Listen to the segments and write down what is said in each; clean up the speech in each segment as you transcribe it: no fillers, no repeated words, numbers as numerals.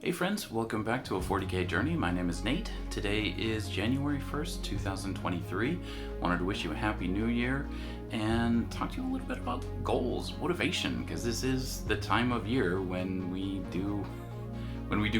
Hey friends, welcome back to a 40K journey. My name is Nate. Today is January 1st, 2023. Wanted to wish you a happy new year and talk to you a little bit about goals, motivation, because this is the time of year when we do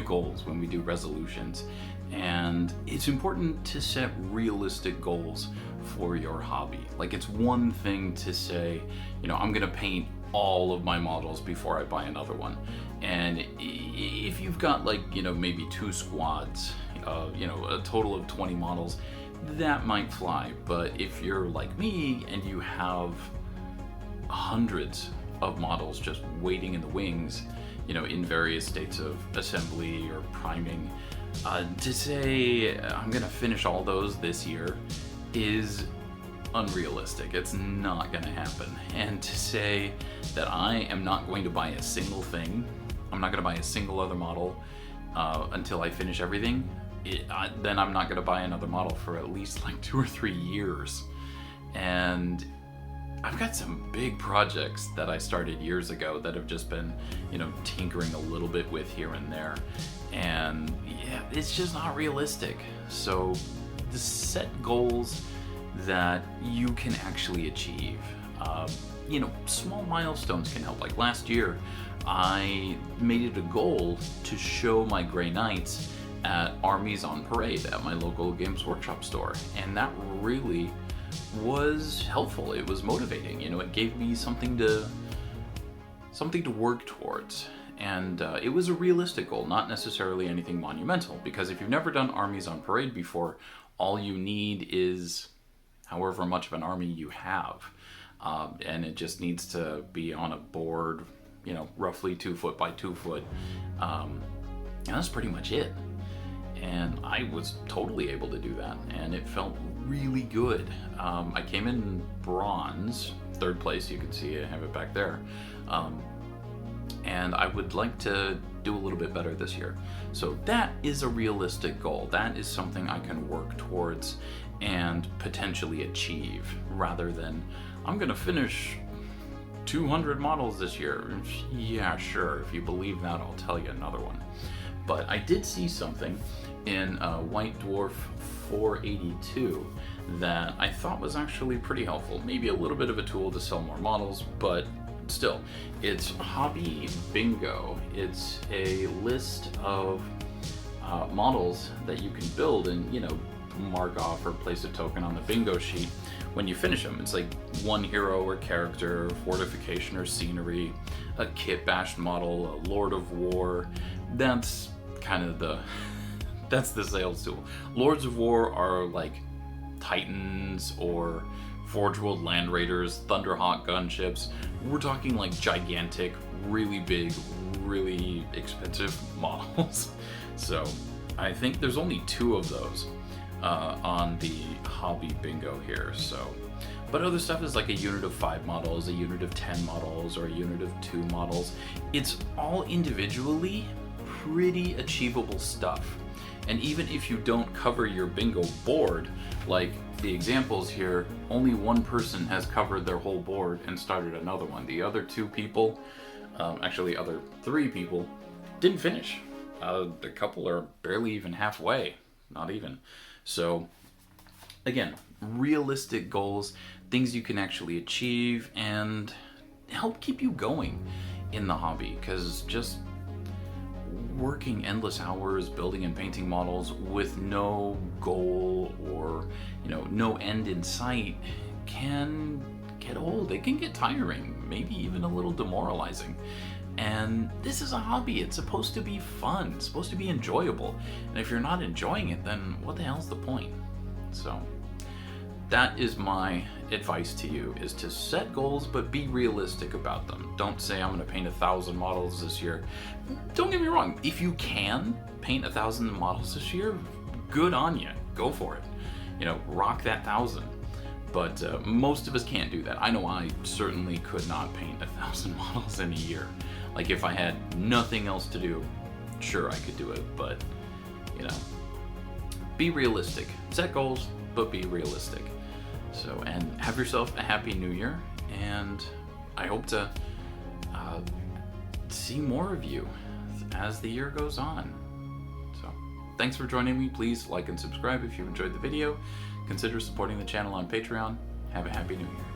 goals, when we do resolutions. And it's important to set realistic goals for your hobby. Like, it's one thing to say, I'm gonna paint all of my models before I buy another one. And if you've got maybe two squads, a total of 20 models, that might fly. But if you're like me and you have hundreds of models just waiting in the wings, in various states of assembly or priming, to say I'm gonna finish all those this year is unrealistic. It's not gonna happen. And to say that I am not going to buy a single thing, I'm not gonna buy a single other model until I finish everything, then I'm not gonna buy another model for at least 2 or 3 years. And I've got some big projects that I started years ago that have just been, tinkering a little bit with here and there. And yeah, it's just not realistic. So set goals that you can actually achieve. Small milestones can help. Like last year, I made it a goal to show my Grey Knights at Armies on Parade at my local Games Workshop store. And that really was helpful. It was motivating. It gave me something to work towards. And it was a realistic goal, not necessarily anything monumental, because if you've never done Armies on Parade before, all you need is however much of an army you have. And it just needs to be on a board, roughly 2 foot by 2 foot. And that's pretty much it. And I was totally able to do that, and it felt really good. I came in bronze, 3rd place. You can see I have it back there. And I would like to do a little bit better this year. So that is a realistic goal. That is something I can work towards and potentially achieve, rather than I'm gonna finish 200 models this year. Yeah, sure, if you believe that, I'll tell you another one. But I did see something in White Dwarf 482 that I thought was actually pretty helpful. Maybe a little bit of a tool to sell more models, but still, it's Hobby Bingo. It's a list of models that you can build and, mark off or place a token on the bingo sheet when you finish them. It's like one hero or character, fortification or scenery, a kit bashed model, a Lord of War. That's kind of that's the sales tool. Lords of War are like Titans or Forge World Land Raiders, Thunderhawk gunships. We're talking like gigantic, really big, really expensive models. So I think there's only 2 of those on the Hobby Bingo here. So, but other stuff is like a unit of 5 models, a unit of 10 models, or a unit of 2 models. It's all individually pretty achievable stuff. And even if you don't cover your bingo board, like the examples here, only one person has covered their whole board and started another one. The other 2 people, actually other 3 people, didn't finish. A couple are barely even halfway, not even. So again, realistic goals, things you can actually achieve and help keep you going in the hobby, because just working endless hours building and painting models with no goal or no end in sight can get old. It can get tiring, maybe even a little demoralizing. And this is a hobby. It's supposed to be fun. It's supposed to be enjoyable. And if you're not enjoying it, then what the hell's the point? So that is my advice to you, is to set goals, but be realistic about them. Don't say I'm gonna paint 1,000 models this year. Don't get me wrong, if you can paint 1,000 models this year, good on you, go for it. Rock that 1,000. But most of us can't do that. I know I certainly could not paint 1,000 models in a year. Like, if I had nothing else to do, sure, I could do it, but be realistic. Set goals, but be realistic. So, and have yourself a happy new year, and I hope to see more of you as the year goes on. So, thanks for joining me. Please like and subscribe if you enjoyed the video. Consider supporting the channel on Patreon. Have a happy new year.